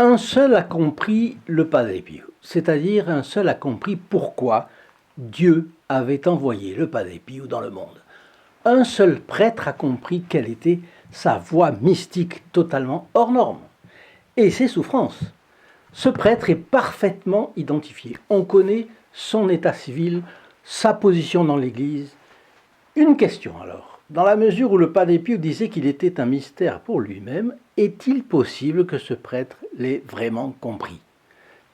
Un seul a compris le Padre Pio, c'est-à-dire un seul a compris pourquoi Dieu avait envoyé le Padre Pio dans le monde. Un seul prêtre a compris quelle était sa voie mystique totalement hors norme et ses souffrances. Ce prêtre est parfaitement identifié. On connaît son état civil, sa position dans l'Église. Une question alors. Dans la mesure où le Padre Pio disait qu'il était un mystère pour lui-même, est-il possible que ce prêtre l'ait vraiment compris?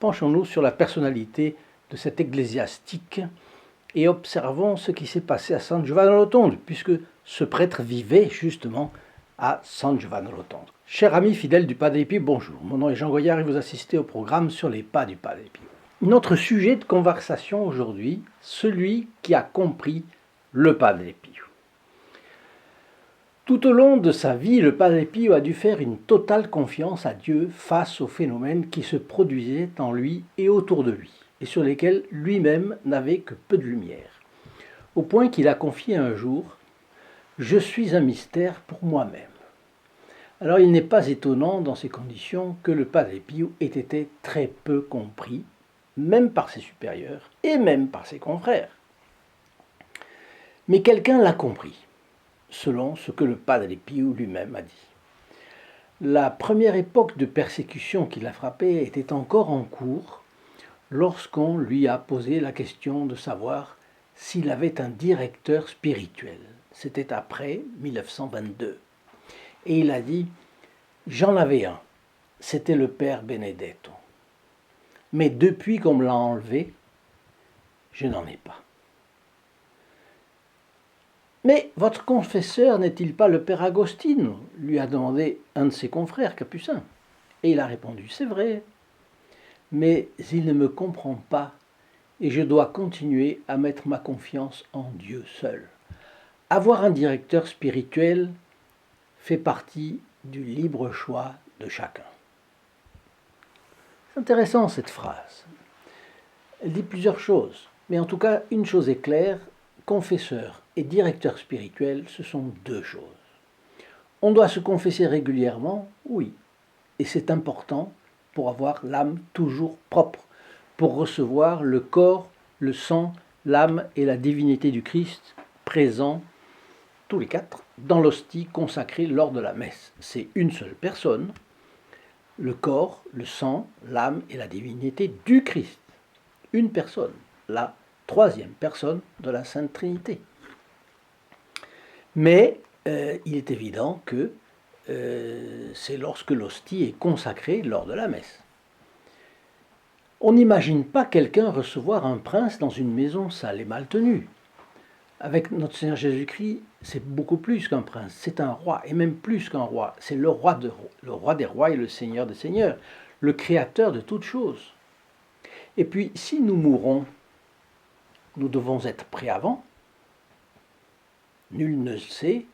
Penchons-nous sur la personnalité de cet ecclésiastique et observons ce qui s'est passé à San Giovanni Rotondo, puisque ce prêtre vivait justement à San Giovanni Rotondo. Chers amis fidèles du Padre Pio, bonjour. Mon nom est Jean Goyard et vous assistez au programme sur les pas du Padre Pio. Notre sujet de conversation aujourd'hui, celui qui a compris le Padre Pio. Tout au long de sa vie, le Padre Pio a dû faire une totale confiance à Dieu face aux phénomènes qui se produisaient en lui et autour de lui, et sur lesquels lui-même n'avait que peu de lumière. Au point qu'il a confié un jour « Je suis un mystère pour moi-même ». Alors il n'est pas étonnant dans ces conditions que le Padre Pio ait été très peu compris, même par ses supérieurs et même par ses confrères. Mais quelqu'un l'a compris, selon ce que le Padre Pio lui-même a dit. La première époque de persécution qui l'a frappé était encore en cours lorsqu'on lui a posé la question de savoir s'il avait un directeur spirituel. C'était après 1922. Et il a dit « J'en avais un, c'était le père Benedetto. Mais depuis qu'on me l'a enlevé, je n'en ai pas. » « Mais votre confesseur n'est-il pas le père Agostino ?» lui a demandé un de ses confrères capucins. Et il a répondu « C'est vrai, mais il ne me comprend pas et je dois continuer à mettre ma confiance en Dieu seul. Avoir un directeur spirituel fait partie du libre choix de chacun. » C'est intéressant cette phrase. Elle dit plusieurs choses, mais en tout cas, une chose est claire, confesseur et directeur spirituel, ce sont deux choses. On doit se confesser régulièrement, oui, et c'est important pour avoir l'âme toujours propre, pour recevoir le corps, le sang, l'âme et la divinité du Christ présents, tous les quatre, dans l'hostie consacrée lors de la messe. C'est une seule personne, le corps, le sang, l'âme et la divinité du Christ. Une personne, la troisième personne de la Sainte Trinité. Mais il est évident que c'est lorsque l'hostie est consacrée lors de la messe. On n'imagine pas quelqu'un recevoir un prince dans une maison sale et mal tenue. Avec notre Seigneur Jésus-Christ, c'est beaucoup plus qu'un prince, c'est un roi, et même plus qu'un roi. C'est le roi des rois et le Seigneur des seigneurs, le créateur de toutes choses. Et puis, si nous mourons, nous devons être prêts avant. Nul ne sait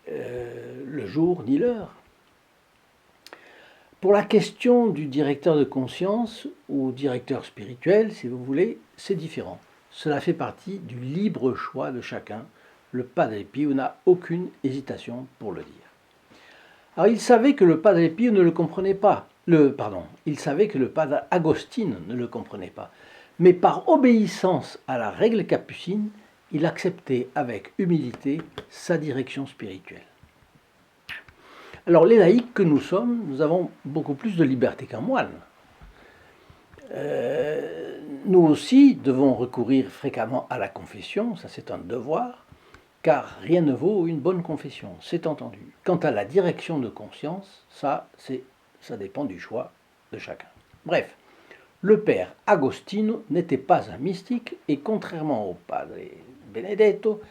le jour ni l'heure. Pour la question du directeur de conscience ou directeur spirituel, si vous voulez, c'est différent. Cela fait partie du libre choix de chacun. Le Padre Pio n'a aucune hésitation pour le dire. Alors il savait que le Padre Pio ne le comprenait pas. Il savait que le Padre Agostino ne le comprenait pas. Mais par obéissance à la règle capucine, il acceptait avec humilité sa direction spirituelle. Alors les laïcs que nous sommes, nous avons beaucoup plus de liberté qu'un moine. Nous aussi devons recourir fréquemment à la confession, ça c'est un devoir, car rien ne vaut une bonne confession, c'est entendu. Quant à la direction de conscience, ça dépend du choix de chacun. Bref, le père Agostino n'était pas un mystique et contrairement au Padre Benedetto,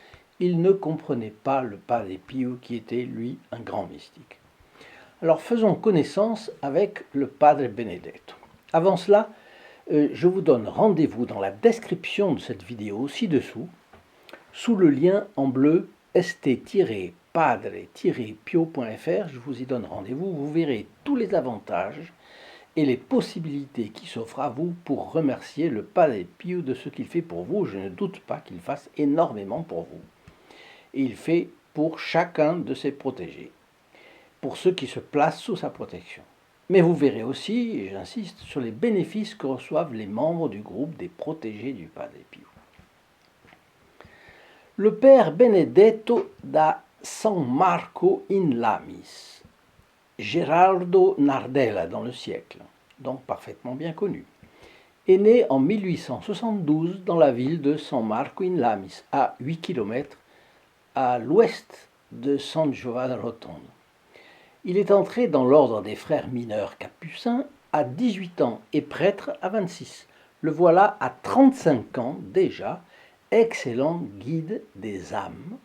il ne comprenait pas le Padre Pio qui était lui un grand mystique. Alors faisons connaissance avec le Padre Benedetto. Avant cela, je vous donne rendez-vous dans la description de cette vidéo ci-dessous, sous le lien en bleu st-padre-pio.fr, je vous y donne rendez-vous, vous verrez tous les avantages et les possibilités qui s'offrent à vous pour remercier le Padre Pio de ce qu'il fait pour vous. Je ne doute pas qu'il fasse énormément pour vous. Et il fait pour chacun de ses protégés, pour ceux qui se placent sous sa protection. Mais vous verrez aussi, et j'insiste, sur les bénéfices que reçoivent les membres du groupe des protégés du Padre Pio. Le père Benedetto da San Marco in Lamis, Gerardo Nardella dans le siècle, donc parfaitement bien connu, est né en 1872 dans la ville de San Marco in Lamis, à 8 km à l'ouest de San Giovanni Rotondo. Il est entré dans l'ordre des frères mineurs capucins à 18 ans et prêtre à 26. Le voilà à 35 ans déjà, excellent guide des âmes,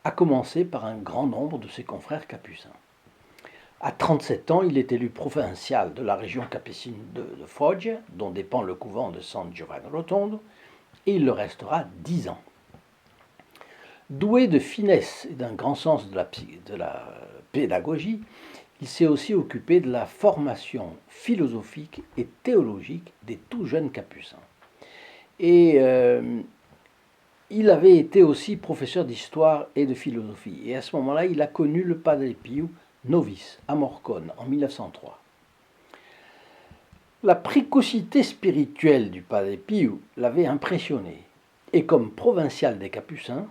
à commencer par un grand nombre de ses confrères capucins. À 37 ans, il est élu provincial de la région capucine de Foggia, dont dépend le couvent de San Giovanni Rotondo, et il le restera 10 ans. Doué de finesse et d'un grand sens de la pédagogie, il s'est aussi occupé de la formation philosophique et théologique des tout jeunes capucins. Et il avait été aussi professeur d'histoire et de philosophie. Et à ce moment-là, il a connu le Padre Pio novice à Morcone en 1903. La précocité spirituelle du Padre Pio l'avait impressionné. Et comme provincial des Capucins,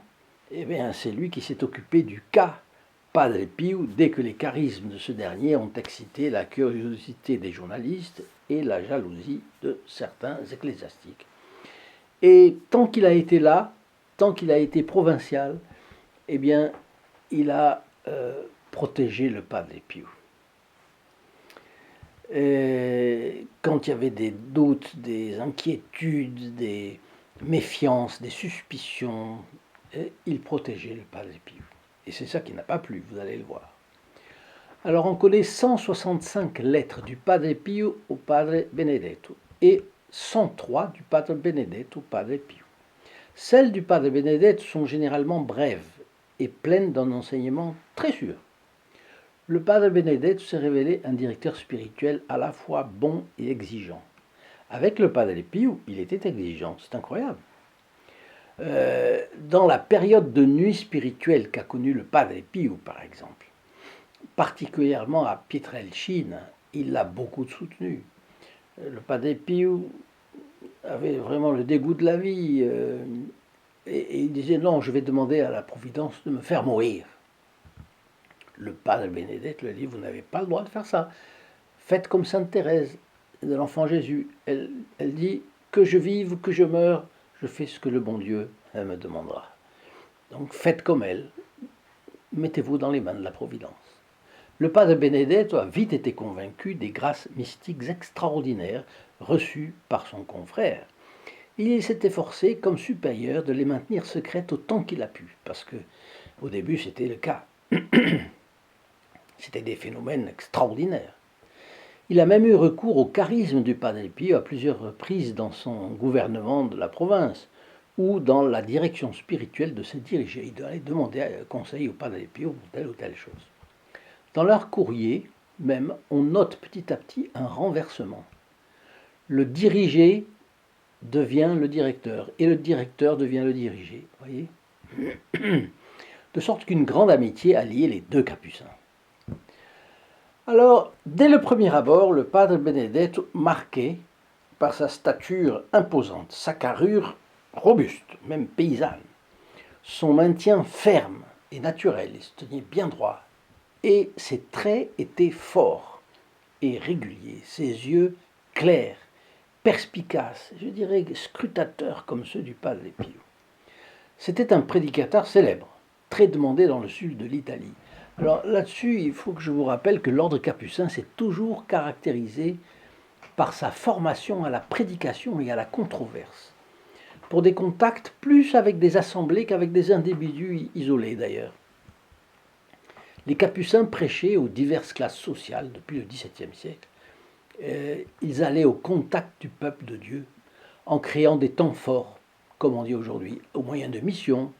eh bien, c'est lui qui s'est occupé du cas Padre Pio dès que les charismes de ce dernier ont excité la curiosité des journalistes et la jalousie de certains ecclésiastiques. Et tant qu'il a été là, tant qu'il a été provincial, eh bien, il a protégé le Padre Pio. Et quand il y avait des doutes, des inquiétudes, des méfiances, des suspicions, il protégeait le Padre Pio. Et c'est ça qui n'a pas plu, vous allez le voir. Alors on connaît 165 lettres du Padre Pio au Padre Benedetto et 103 du Padre Benedetto au Padre Pio. Celles du Padre Benedetto sont généralement brèves et pleines d'un enseignement très sûr. Le Padre Benedetto s'est révélé un directeur spirituel à la fois bon et exigeant. Avec le Padre Pio, il était exigeant, c'est incroyable. Dans la période de nuit spirituelle qu'a connue le Padre Pio, par exemple, particulièrement à Pietrelcina, il l'a beaucoup soutenu. Le Padre Pio avait vraiment le dégoût de la vie et il disait non, je vais demander à la Providence de me faire mourir. Le Padre Benedetto lui dit, vous n'avez pas le droit de faire ça. Faites comme Sainte Thérèse de l'Enfant Jésus. Elle dit, que je vive ou que je meure, je fais ce que le bon Dieu me demandera. Donc faites comme elle, mettez-vous dans les mains de la Providence. Le Padre Benedetto a vite été convaincu des grâces mystiques extraordinaires reçues par son confrère. Il s'est efforcé, comme supérieur, de les maintenir secrètes autant qu'il a pu, parce que au début c'était le cas. C'était des phénomènes extraordinaires. Il a même eu recours au charisme du Padre Pio à plusieurs reprises dans son gouvernement de la province ou dans la direction spirituelle de ses dirigés. Il allait demander conseil au Padre Pio pour telle ou telle chose. Dans leur courrier, même, on note petit à petit un renversement. Le dirigé devient le directeur et le directeur devient le dirigé. Voyez, de sorte qu'une grande amitié a lié les deux capucins. Alors, dès le premier abord, le Padre Benedetto marquait par sa stature imposante, sa carrure robuste, même paysanne, son maintien ferme et naturel, il se tenait bien droit, et ses traits étaient forts et réguliers, ses yeux clairs, perspicaces, je dirais scrutateurs comme ceux du Padre Pio. C'était un prédicateur célèbre, très demandé dans le sud de l'Italie. Alors là-dessus, il faut que je vous rappelle que l'ordre capucin s'est toujours caractérisé par sa formation à la prédication et à la controverse, pour des contacts plus avec des assemblées qu'avec des individus isolés d'ailleurs. Les capucins prêchaient aux diverses classes sociales depuis le XVIIe siècle. Ils allaient au contact du peuple de Dieu en créant des temps forts, comme on dit aujourd'hui, au moyen de missions,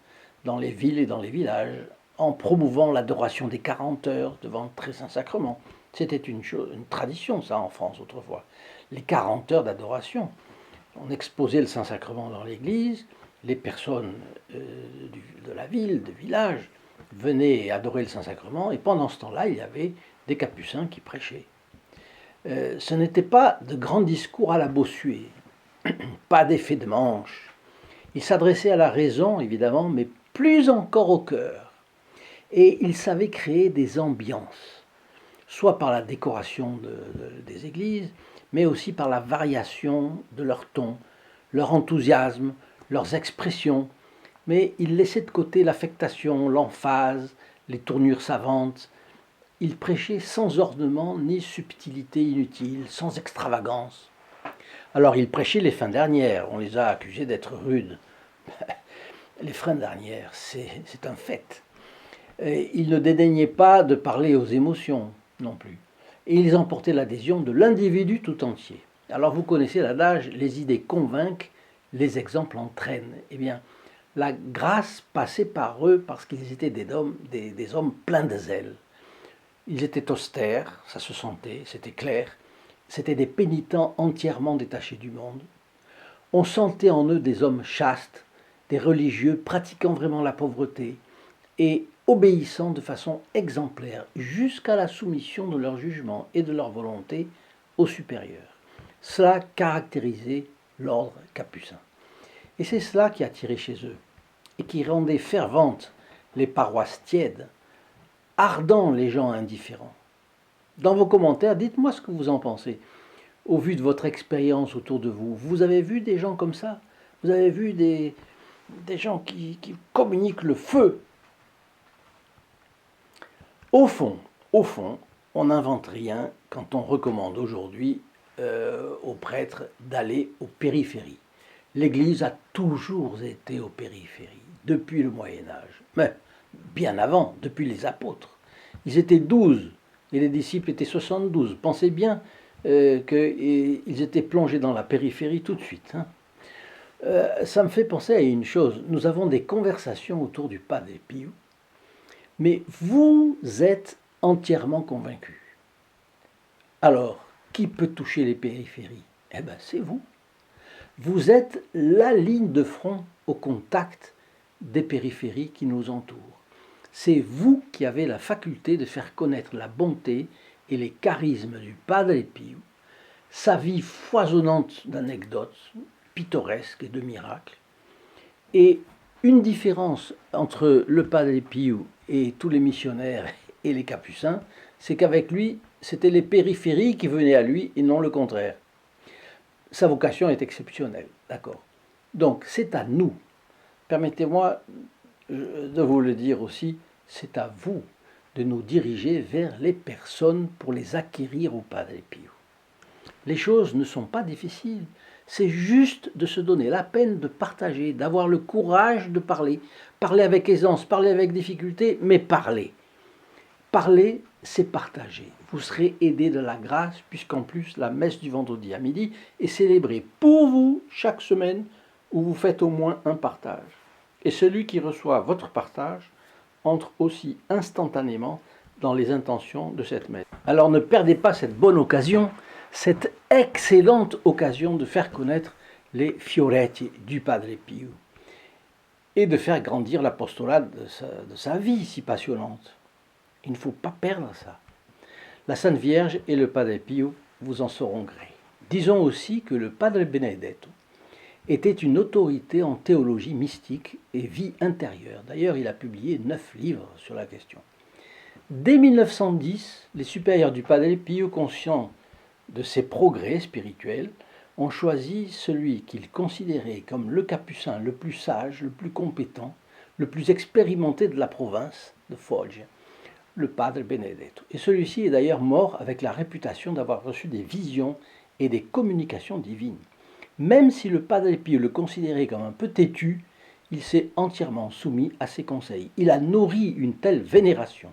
dans les villes et dans les villages, en promouvant l'adoration des 40 heures devant le très Saint-Sacrement. C'était une tradition, ça, en France, autrefois. Les 40 heures d'adoration. On exposait le Saint-Sacrement dans l'église, les personnes de la ville, du village, venaient adorer le Saint-Sacrement, et pendant ce temps-là, il y avait des capucins qui prêchaient. Ce n'était pas de grands discours à la Bossuet, pas d'effet de manche. Il s'adressait à la raison, évidemment, mais plus encore au cœur. Et il savait créer des ambiances, soit par la décoration des églises, mais aussi par la variation de leur ton, leur enthousiasme, leurs expressions. Mais il laissait de côté l'affectation, l'emphase, les tournures savantes. Il prêchait sans ornement ni subtilité inutile, sans extravagance. Alors il prêchait les fins dernières, on les a accusés d'être rudes. Les fins dernières, c'est un fait. Et il ne dédaignait pas de parler aux émotions non plus. Et ils emportaient l'adhésion de l'individu tout entier. Alors vous connaissez l'adage, les idées convainquent, les exemples entraînent. Eh bien, la grâce passait par eux parce qu'ils étaient des hommes pleins de zèle. Ils étaient austères, ça se sentait, c'était clair. C'étaient des pénitents entièrement détachés du monde. On sentait en eux des hommes chastes, des religieux pratiquant vraiment la pauvreté et obéissant de façon exemplaire jusqu'à la soumission de leur jugement et de leur volonté aux supérieurs. Cela caractérisait l'ordre capucin. Et c'est cela qui attirait chez eux et qui rendait ferventes les paroisses tièdes, ardents les gens indifférents. Dans vos commentaires, dites-moi ce que vous en pensez. Au vu de votre expérience autour de vous, vous avez vu des gens comme ça? Vous avez vu des gens qui communiquent le feu? Au fond, on n'invente rien quand on recommande aujourd'hui aux prêtres d'aller aux périphéries. L'Église a toujours été aux périphéries, depuis le Moyen-Âge, mais bien avant, depuis les apôtres. Ils étaient 12 et les disciples étaient 72. Pensez bien qu'ils étaient plongés dans la périphérie tout de suite. Ça me fait penser à une chose. Nous avons des conversations autour du Padre Pio, mais vous êtes entièrement convaincus. Alors, qui peut toucher les périphéries? Eh bien, c'est vous. Vous êtes la ligne de front au contact des périphéries qui nous entourent. C'est vous qui avez la faculté de faire connaître la bonté et les charismes du Padre Pio, sa vie foisonnante d'anecdotes pittoresques et de miracles. Et une différence entre le Padre Pio et tous les missionnaires et les capucins, c'est qu'avec lui, c'était les périphéries qui venaient à lui et non le contraire. Sa vocation est exceptionnelle, d'accord. Donc c'est à nous, permettez-moi de vous le dire aussi, c'est à vous de nous diriger vers les personnes pour les acquérir au Padre Pio. Les choses ne sont pas difficiles, c'est juste de se donner la peine de partager, d'avoir le courage de parler, parler avec aisance, parler avec difficulté, mais parler. Parler, c'est partager. Vous serez aidé de la grâce, puisqu'en plus la messe du vendredi à midi est célébrée pour vous chaque semaine où vous faites au moins un partage. Et celui qui reçoit votre partage entre aussi instantanément dans les intentions de cette messe. Alors ne perdez pas cette bonne occasion, cette excellente occasion de faire connaître les fioretti du Padre Pio et de faire grandir l'apostolat de sa vie si passionnante. Il ne faut pas perdre ça. La Sainte Vierge et le Padre Pio vous en sauront gré. Disons aussi que le Padre Benedetto était une autorité en théologie mystique et vie intérieure. D'ailleurs, il a publié 9 livres sur la question. Dès 1910, les supérieurs du Padre Pio, conscients de ses progrès spirituels, ont choisi celui qu'ils considéraient comme le capucin le plus sage, le plus compétent, le plus expérimenté de la province de Foggia, le Padre Benedetto. Et celui-ci est d'ailleurs mort avec la réputation d'avoir reçu des visions et des communications divines. Même si le Padre Pio le considérait comme un peu têtu, il s'est entièrement soumis à ses conseils. Il a nourri une telle vénération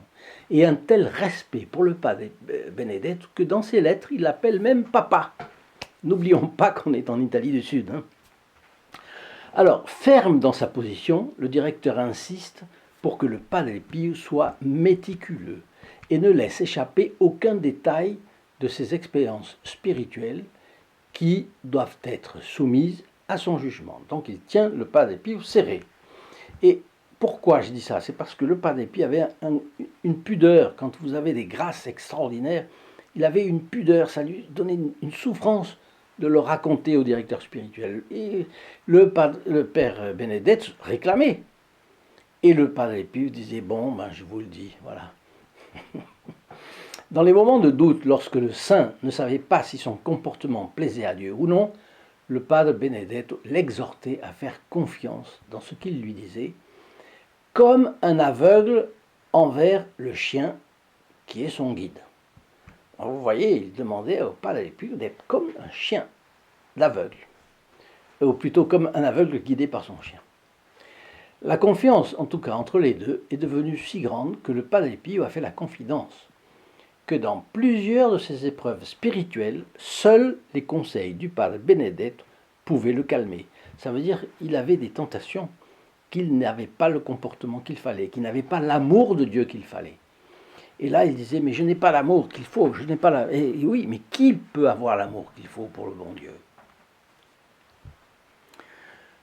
et un tel respect pour le Padre Benedetto que dans ses lettres, il l'appelle même papa. N'oublions pas qu'on est en Italie du Sud. Alors, ferme dans sa position, le directeur insiste pour que le Padre Pio soit méticuleux et ne laisse échapper aucun détail de ses expériences spirituelles qui doivent être soumises à son jugement. Donc il tient le Padre Pio serré. Et pourquoi je dis ça? C'est parce que le Padre Pio avait une pudeur. Quand vous avez des grâces extraordinaires, il avait une pudeur, ça lui donnait une souffrance de le raconter au directeur spirituel. Et le père Bénédette réclamait. Et le padre Pio disait, bon, ben, je vous le dis, voilà. Dans les moments de doute, lorsque le saint ne savait pas si son comportement plaisait à Dieu ou non, le padre Benedetto l'exhortait à faire confiance dans ce qu'il lui disait, comme un aveugle envers le chien qui est son guide. Alors vous voyez, il demandait au padre Pio d'être comme un chien d'aveugle, ou plutôt comme un aveugle guidé par son chien. La confiance, en tout cas entre les deux, est devenue si grande que le padre Pio a fait la confidence que dans plusieurs de ses épreuves spirituelles, seuls les conseils du padre Benedetto pouvaient le calmer. Ça veut dire qu'il avait des tentations, qu'il n'avait pas le comportement qu'il fallait, qu'il n'avait pas l'amour de Dieu qu'il fallait. Et là, il disait, mais je n'ai pas l'amour qu'il faut, je n'ai pas la... Et oui, mais qui peut avoir l'amour qu'il faut pour le bon Dieu?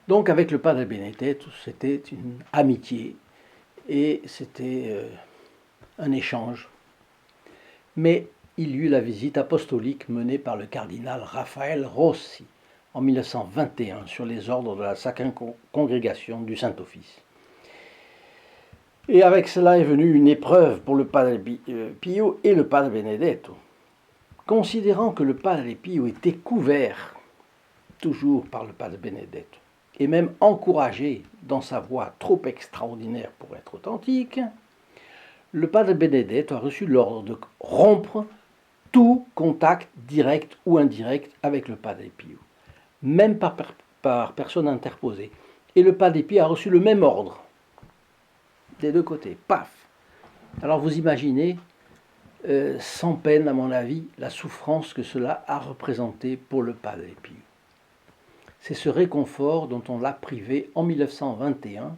Donc avec le padre Benedetto, c'était une amitié et c'était un échange. Mais il y eut la visite apostolique menée par le cardinal Raphaël Rossi en 1921 sur les ordres de la Sacrée Congrégation du Saint-Office. Et avec cela est venue une épreuve pour le padre Pio et le padre Benedetto. Considérant que le padre Pio était couvert toujours par le padre Benedetto et même encouragé dans sa voix trop extraordinaire pour être authentique, le padre Benedetto a reçu l'ordre de rompre tout contact direct ou indirect avec le padre Pio, même par personne interposée. Et le padre Pio a reçu le même ordre, des deux côtés, paf. Alors vous imaginez, sans peine à mon avis, la souffrance que cela a représenté pour le padre Pio. C'est ce réconfort dont on l'a privé en 1921,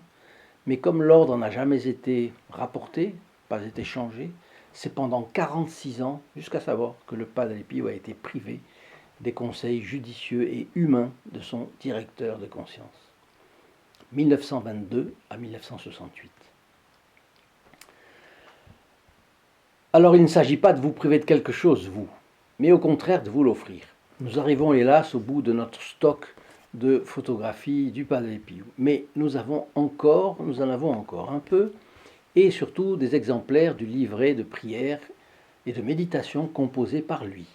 mais comme l'ordre n'a jamais été rapporté, pas été changé, c'est pendant 46 ans, jusqu'à savoir que le padre Pio a été privé des conseils judicieux et humains de son directeur de conscience. 1922 à 1968. Alors il ne s'agit pas de vous priver de quelque chose, vous, mais au contraire de vous l'offrir. Nous arrivons hélas au bout de notre stock de photographies du padre Pio, mais nous en avons encore un peu, et surtout des exemplaires du livret de prières et de méditation composé par lui.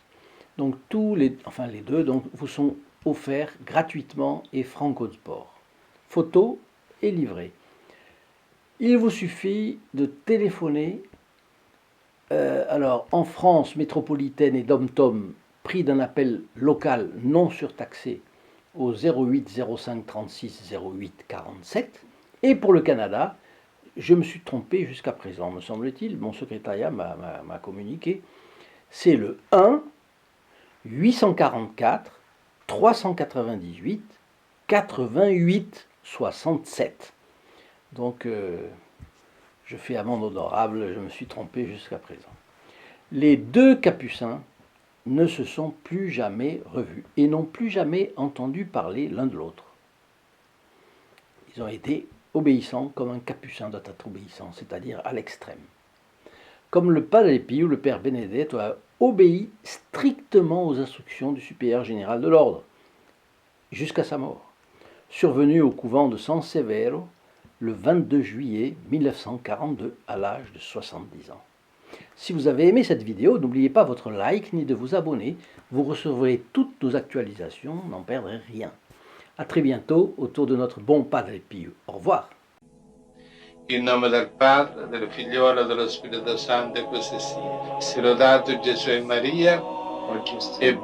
Donc les deux vous sont offerts gratuitement et franco de port. Photos et livrets. Il vous suffit de téléphoner. Alors en France métropolitaine et dom-tom, prix d'un appel local non surtaxé au 08 05 36 08 47. Et pour le Canada, je me suis trompé jusqu'à présent, me semble-t-il, mon secrétariat m'a communiqué, c'est le 1 844 398 88 67. Donc, je fais amende honorable, je me suis trompé jusqu'à présent. Les deux capucins ne se sont plus jamais revus et n'ont plus jamais entendu parler l'un de l'autre. Ils ont été obéissant comme un capucin doit être obéissant, c'est-à-dire à l'extrême. Comme le padre Pio, le père Benedetto a obéi strictement aux instructions du supérieur général de l'ordre, jusqu'à sa mort, survenu au couvent de San Severo le 22 juillet 1942 à l'âge de 70 ans. Si vous avez aimé cette vidéo, n'oubliez pas votre like ni de vous abonner, vous recevrez toutes nos actualisations, n'en perdrez rien. A très bientôt autour de notre bon Padre Pio. Au revoir. In nome del Padre, del Figliolo e dello Spirito Santo, e così sia. Sia lodato Gesù e Maria, e